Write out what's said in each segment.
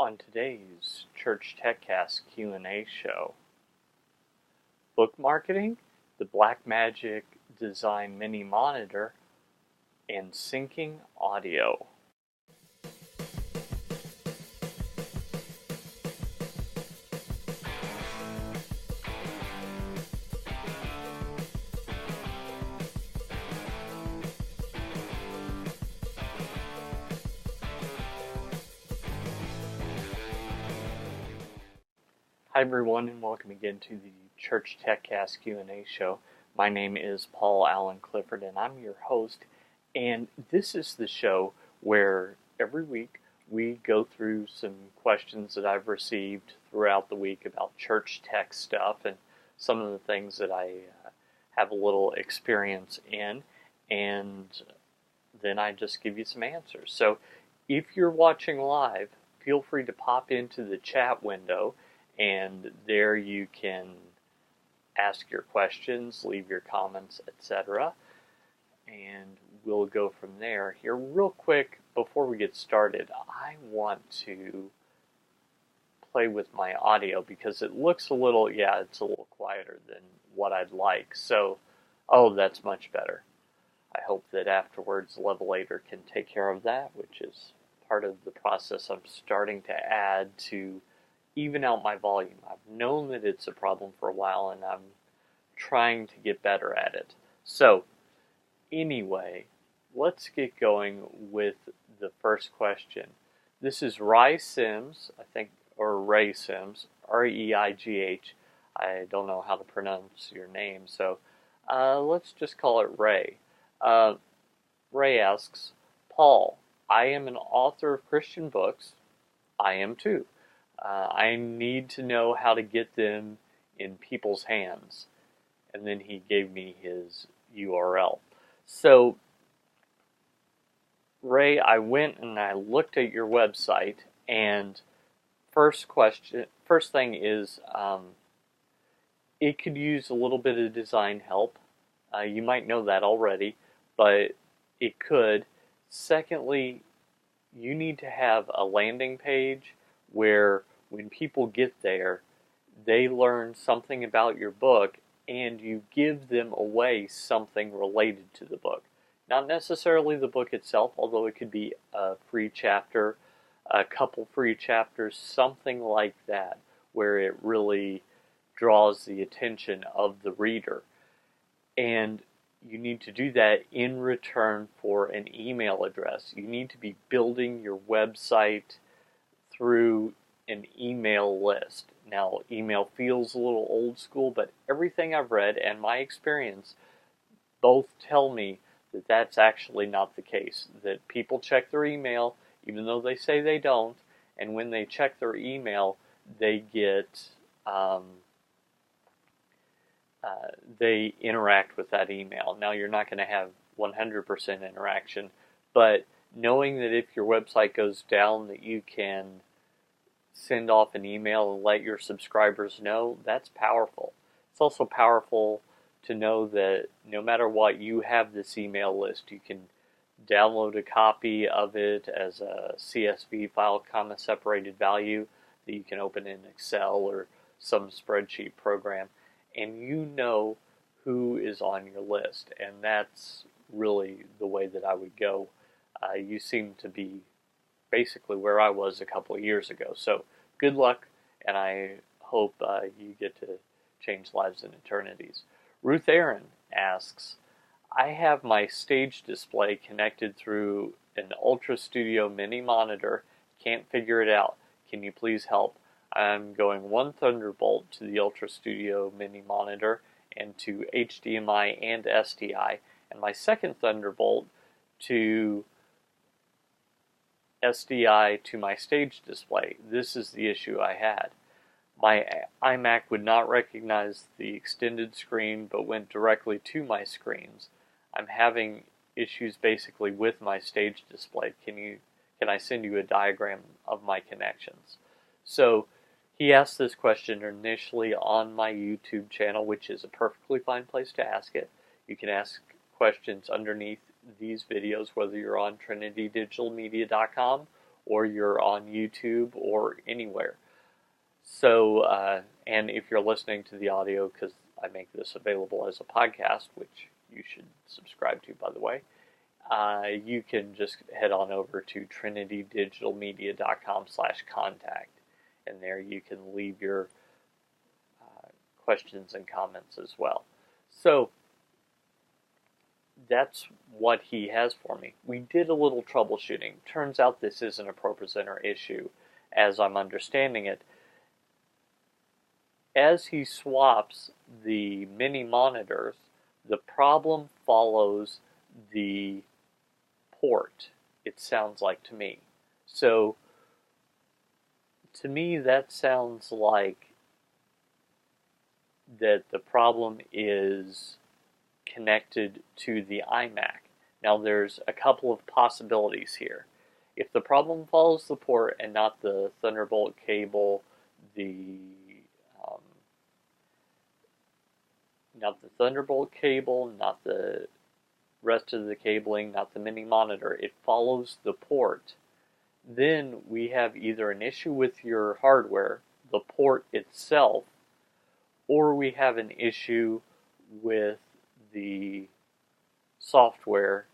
On today's ChurchTechCast Q&A show, book marketing, the Blackmagic Design Mini Monitor, and syncing audio. Hi everyone, and welcome again to the ChurchTechCast Q&A show. My name is Paul Allen Clifford, and I'm your host. And this is the show where every week we go through some questions that I've received throughout the week about church tech stuff and some of the things that I have a little experience in, and then I just give you some answers. So if you're watching live, feel free to pop into the chat window, and there you can ask your questions, leave your comments, etc. And we'll go from there. Here, real quick, before we get started, I want to play with my audio because it looks a little, it's a little quieter than what I'd like. So, that's much better. I hope that afterwards Levelator can take care of that, which is part of the process I'm starting to add to even out my volume. I've known that it's a problem for a while, and I'm trying to get better at it. So, anyway, let's get going with the first question. This is Ray Sims, or Ray Sims, R-E-I-G-H. I don't know how to pronounce your name, so let's just call it Ray. Ray asks, Paul, I am an author of Christian books. I am too. I need to know how to get them in people's hands. And then he gave me his URL. So, Ray, I went and I looked at your website, and first thing is, it could use a little bit of design help. You might know that already, but it could. Secondly, you need to have a landing page where when people get there, they learn something about your book and you give them away something related to the book. Not necessarily the book itself, although it could be a free chapter, a couple free chapters, something like that, where it really draws the attention of the reader. And you need to do that in return for an email address. You need to be building your website through an email list. Now, email feels a little old school, but everything I've read and my experience both tell me that that's actually not the case. That people check their email, even though they say they don't, and when they check their email, they get they interact with that email. Now, you're not going to have 100% interaction, but knowing that if your website goes down, that you can send off an email and let your subscribers know, that's powerful. It's also powerful to know that no matter what, you have this email list. You can download a copy of it as a CSV file, comma separated value, that you can open in Excel or some spreadsheet program, and you know who is on your list, and that's really the way that I would go. You seem to be basically where I was a couple of years ago. So good luck, and I hope you get to change lives and eternities. Ruth Aaron asks, I have my stage display connected through an Ultra Studio mini monitor. Can't figure it out. Can you please help? I'm going one Thunderbolt to the Ultra Studio mini monitor and to HDMI and SDI, and my second Thunderbolt to SDI to my stage display. This is the issue I had. My iMac would not recognize the extended screen but went directly to my screens. I'm having issues basically with my stage display. Can I send you a diagram of my connections? So he asked this question initially on my YouTube channel, which is a perfectly fine place to ask it. You can ask questions underneath these videos, whether you're on trinitydigitalmedia.com or you're on YouTube or anywhere. So, and if you're listening to the audio, because I make this available as a podcast, which you should subscribe to, by the way, you can just head on over to trinitydigitalmedia.com/contact, and there you can leave your questions and comments as well. So that's what he has for me. We did a little troubleshooting. Turns out this isn't a ProPresenter issue, as I'm understanding it. As he swaps the mini monitors, the problem follows the port, it sounds like to me. So, to me, that sounds like that the problem is connected to the iMac. Now, there's a couple of possibilities here. If the problem follows the port and not the Thunderbolt cable, not the Thunderbolt cable, not the rest of the cabling, not the mini monitor, it follows the port, then we have either an issue with your hardware, the port itself, or we have an issue with the software,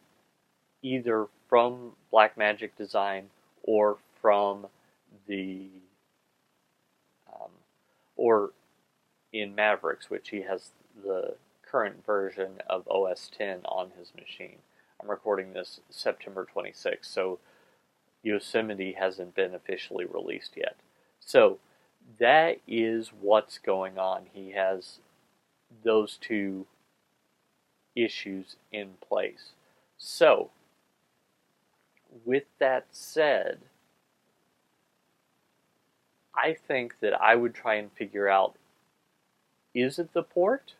either from Blackmagic Design or from the or in Mavericks, which he has the current version of OS X on his machine. I'm recording this September 26th, so Yosemite hasn't been officially released yet. So that is what's going on. He has those two issues in place. So, with that said, I think that I would try and figure out, is it the port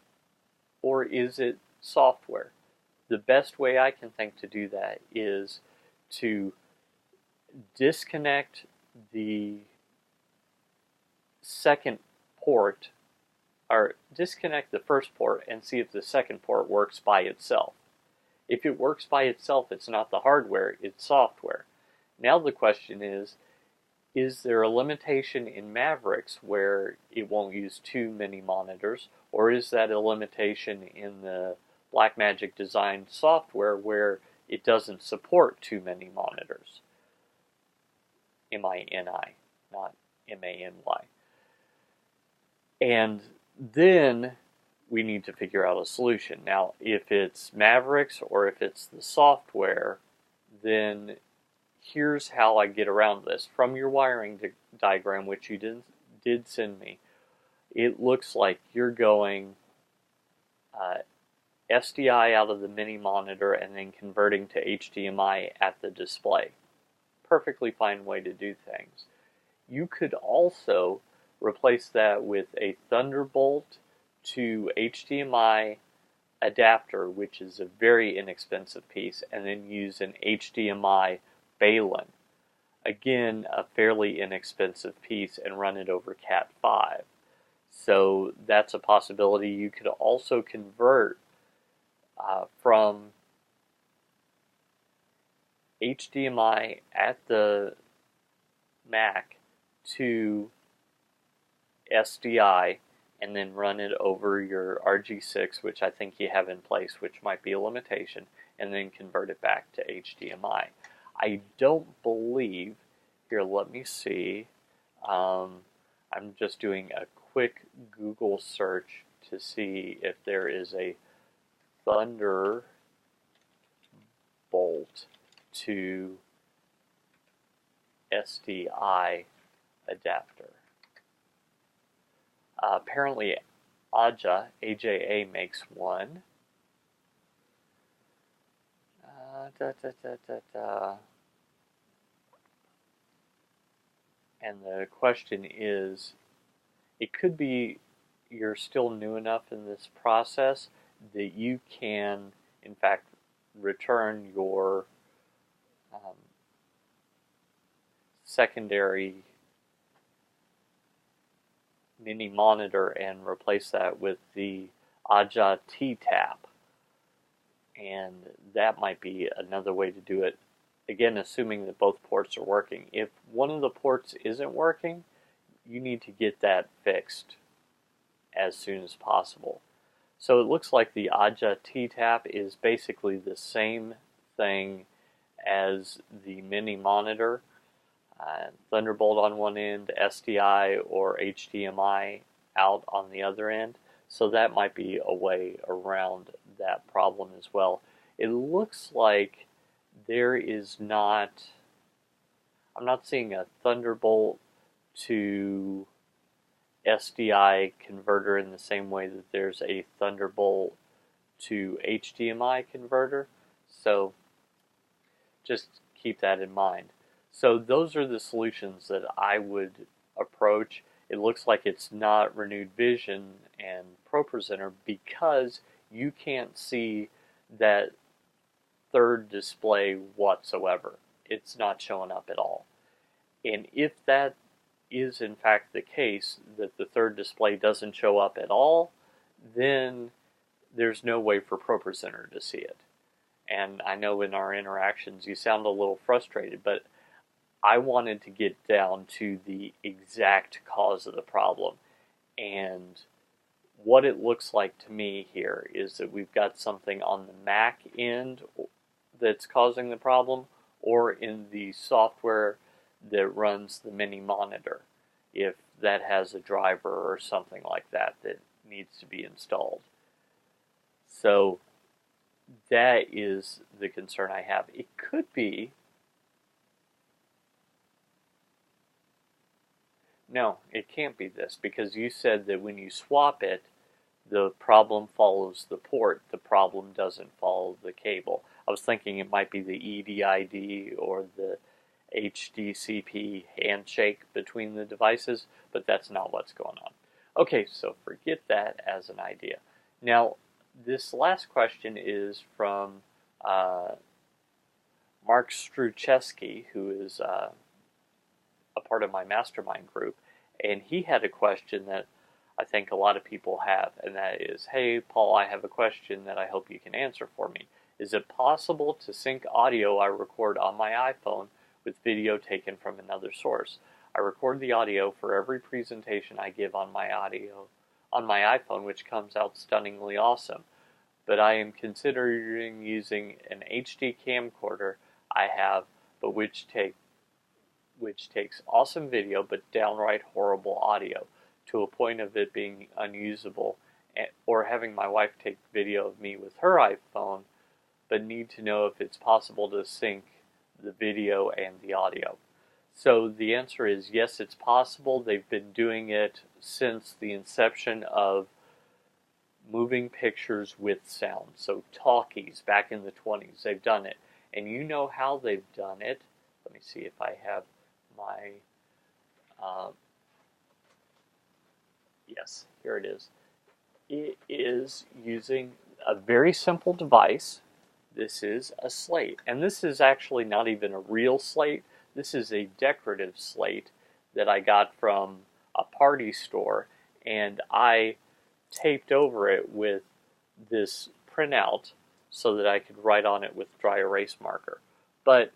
or is it software? The best way I can think to do that is to disconnect the second port, or disconnect the first port and see if the second port works by itself. If it works by itself, it's not the hardware, it's software. Now the question is there a limitation in Mavericks where it won't use too many monitors, or is that a limitation in the Blackmagic Design software where it doesn't support too many monitors? M-I-N-I, not M-A-N-Y. And then we need to figure out a solution. Now, if it's Mavericks or if it's the software, then here's how I get around this. From your wiring diagram, which you did send me, it looks like you're going SDI out of the mini monitor and then converting to HDMI at the display. Perfectly fine way to do things. You could also replace that with a Thunderbolt to HDMI adapter, which is a very inexpensive piece, and then use an HDMI Balun. Again, a fairly inexpensive piece, and run it over Cat 5. So that's a possibility. You could also convert from HDMI at the Mac to SDI and then run it over your RG6, which I think you have in place, which might be a limitation, and then convert it back to HDMI. I don't believe, here let me see, I'm just doing a quick Google search to see if there is a Thunderbolt to SDI adapter. Apparently AJA makes one. And the question is, it could be you're still new enough in this process that you can, in fact, return your secondary mini monitor and replace that with the Aja T-Tap. And that might be another way to do it. again, assuming that both ports are working. If one of the ports isn't working, you need to get that fixed as soon as possible. So it looks like the Aja T-Tap is basically the same thing as the mini monitor. Thunderbolt on one end, SDI or HDMI out on the other end. So that might be a way around that problem as well. It looks like there is not, I'm not seeing a Thunderbolt to SDI converter in the same way that there's a Thunderbolt to HDMI converter. So just keep that in mind. So those are the solutions that I would approach. It looks like it's not Renewed Vision and ProPresenter because you can't see that third display whatsoever. It's not showing up at all. And if that is in fact the case, that the third display doesn't show up at all, then there's no way for ProPresenter to see it. And I know in our interactions you sound a little frustrated, but I wanted to get down to the exact cause of the problem. And what it looks like to me here is that we've got something on the Mac end that's causing the problem, or in the software that runs the mini monitor, if that has a driver or something like that that needs to be installed. So that is the concern I have. It could be, no, it can't be this, because you said that when you swap it, the problem follows the port. The problem doesn't follow the cable. I was thinking it might be the EDID or the HDCP handshake between the devices, but that's not what's going on. Okay, so forget that as an idea. Now, this last question is from Mark Struczewski, who is a part of my mastermind group, and he had a question that I think a lot of people have, and that is, hey, Paul, I have a question that I hope you can answer for me. Is it possible to sync audio I record on my iPhone with video taken from another source? I record the audio for every presentation I give on my iPhone, which comes out stunningly awesome. But I am considering using an HD camcorder I have, but which takes awesome video but downright horrible audio, to a point of it being unusable, or having my wife take video of me with her iPhone, but need to know if it's possible to sync the video and the audio. So the answer is yes, it's possible. They've been doing it since the inception of moving pictures with sound. So talkies back in the 20s, they've done it. And you know how they've done it. Let me see if I have my... yes, here it is. It is using a very simple device. This is a slate. And this is actually not even a real slate. This is a decorative slate that I got from a party store. And I taped over it with this printout so that I could write on it with dry erase marker. But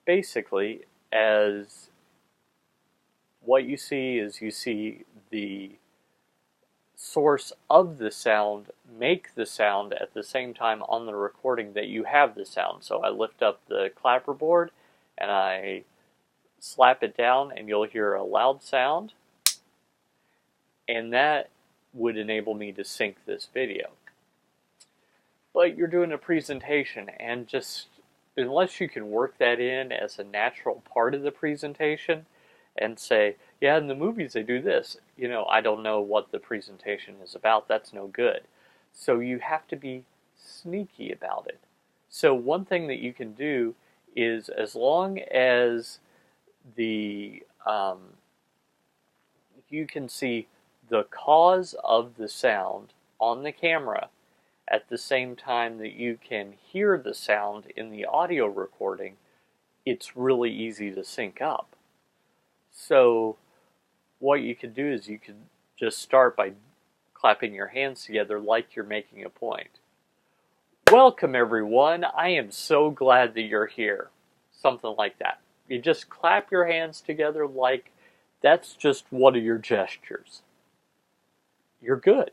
basically, as what you see is you see the source of the sound make the sound at the same time on the recording that you have the sound. So I lift up the clapperboard and I slap it down and you'll hear a loud sound, and that would enable me to sync this video. But you're doing a presentation, and just unless you can work that in as a natural part of the presentation and say, yeah, in the movies they do this, you know, I don't know what the presentation is about, that's no good. So you have to be sneaky about it. So one thing that you can do is, as long as the you can see the cause of the sound on the camera at the same time that you can hear the sound in the audio recording, it's really easy to sync up. So what you could do is you could just start by clapping your hands together like you're making a point. Welcome everyone, I am so glad that you're here. something like that. You just clap your hands together like that's just one of your gestures. You're good.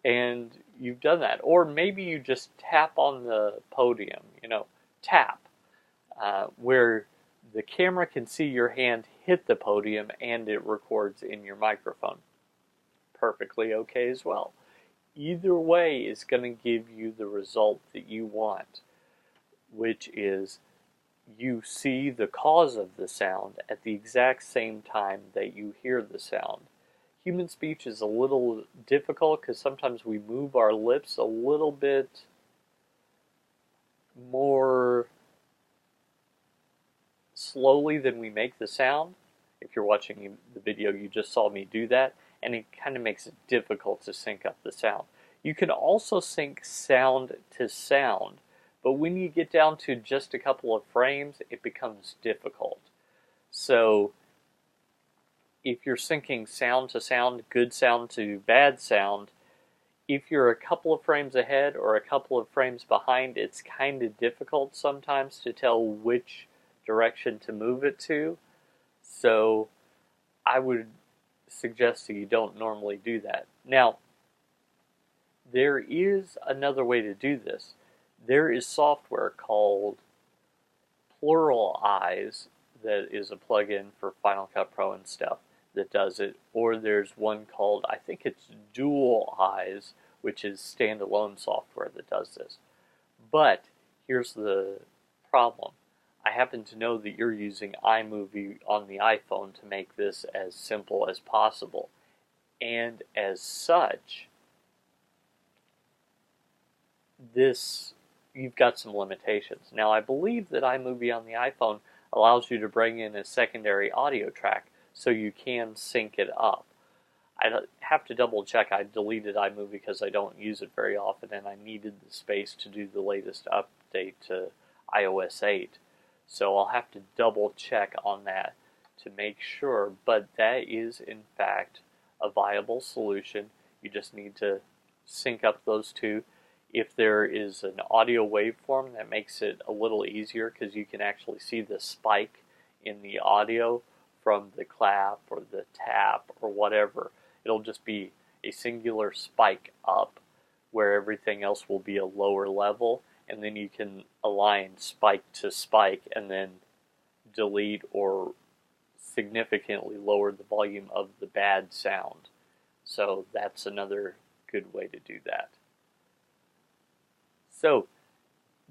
And you've done that. Or maybe you just tap on the podium, tap, where the camera can see your hand hit the podium and it records in your microphone. Perfectly okay as well. Either way is going to give you the result that you want, which is you see the cause of the sound at the exact same time that you hear the sound. Human speech is a little difficult because sometimes we move our lips a little bit more slowly than we make the sound. If you're watching the video, you just saw me do that, and it kind of makes it difficult to sync up the sound. You can also sync sound to sound, but when you get down to just a couple of frames, it becomes difficult. So if you're syncing sound to sound, good sound to bad sound, if you're a couple of frames ahead or a couple of frames behind, it's kind of difficult sometimes to tell which direction to move it to. So I would suggest that you don't normally do that. Now, there is another way to do this. There is software called Plural Eyes that is a plugin for Final Cut Pro and stuff that does it, or there's one called, I think it's Dual Eyes, which is standalone software that does this. But here's the problem. I happen to know that you're using iMovie on the iPhone to make this as simple as possible. And as such, you've got some limitations. Now, I believe that iMovie on the iPhone allows you to bring in a secondary audio track so you can sync it up. I have to double check. I deleted iMovie because I don't use it very often and I needed the space to do the latest update to iOS 8. So I'll have to double check on that to make sure, but that is in fact a viable solution. You just need to sync up those two. If there is an audio waveform, that makes it a little easier because you can actually see the spike in the audio from the clap or the tap or whatever. It'll just be a singular spike up where everything else will be a lower level, and then you can align spike to spike and then delete or significantly lower the volume of the bad sound. So that's another good way to do that. So,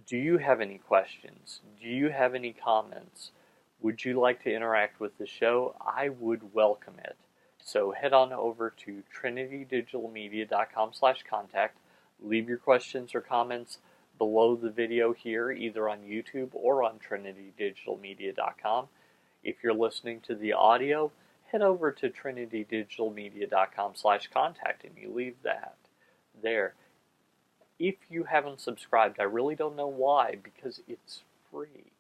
do you have any questions? Do you have any comments? Would you like to interact with the show? I would welcome it. So head on over to trinitydigitalmedia.com/contact. Leave your questions or comments below the video here, either on YouTube or on trinitydigitalmedia.com. If you're listening to the audio, head over to trinitydigitalmedia.com/contact and you leave that there. If you haven't subscribed, I really don't know why, because it's free.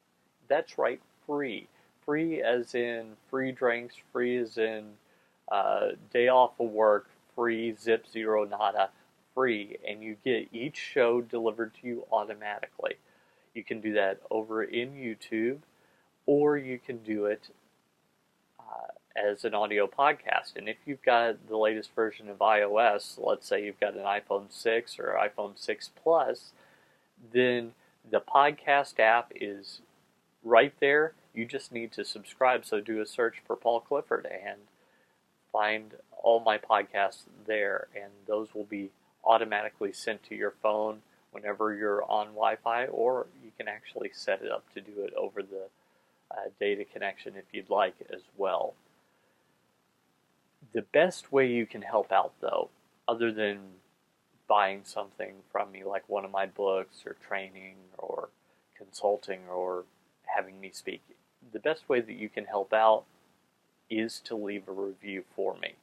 That's right, free. Free as in free drinks, free as in day off of work, free, zip, zero, nada, free. And you get each show delivered to you automatically. You can do that over in YouTube, or you can do it as an audio podcast. And if you've got the latest version of iOS, let's say you've got an iPhone 6 or iPhone 6 Plus, then the podcast app is right there. You just need to subscribe. So do a search for Paul Clifford and find all my podcasts there, and those will be automatically sent to your phone whenever you're on Wi-Fi, or you can actually set it up to do it over the data connection if you'd like as well. The best way you can help out, though, other than buying something from me, like one of my books or training or consulting or having me speak, the best way that you can help out is to leave a review for me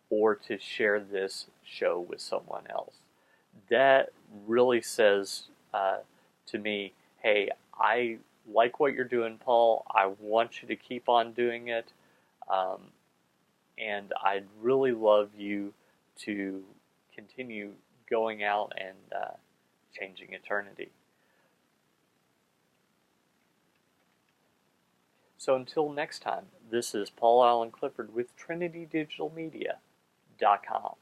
or to share this show with someone else. That really says to me, hey, I like what you're doing, Paul. I want you to keep on doing it. And I'd really love you to continue going out and changing eternity. So until next time, this is Paul Allen Clifford with TrinityDigitalMedia.com.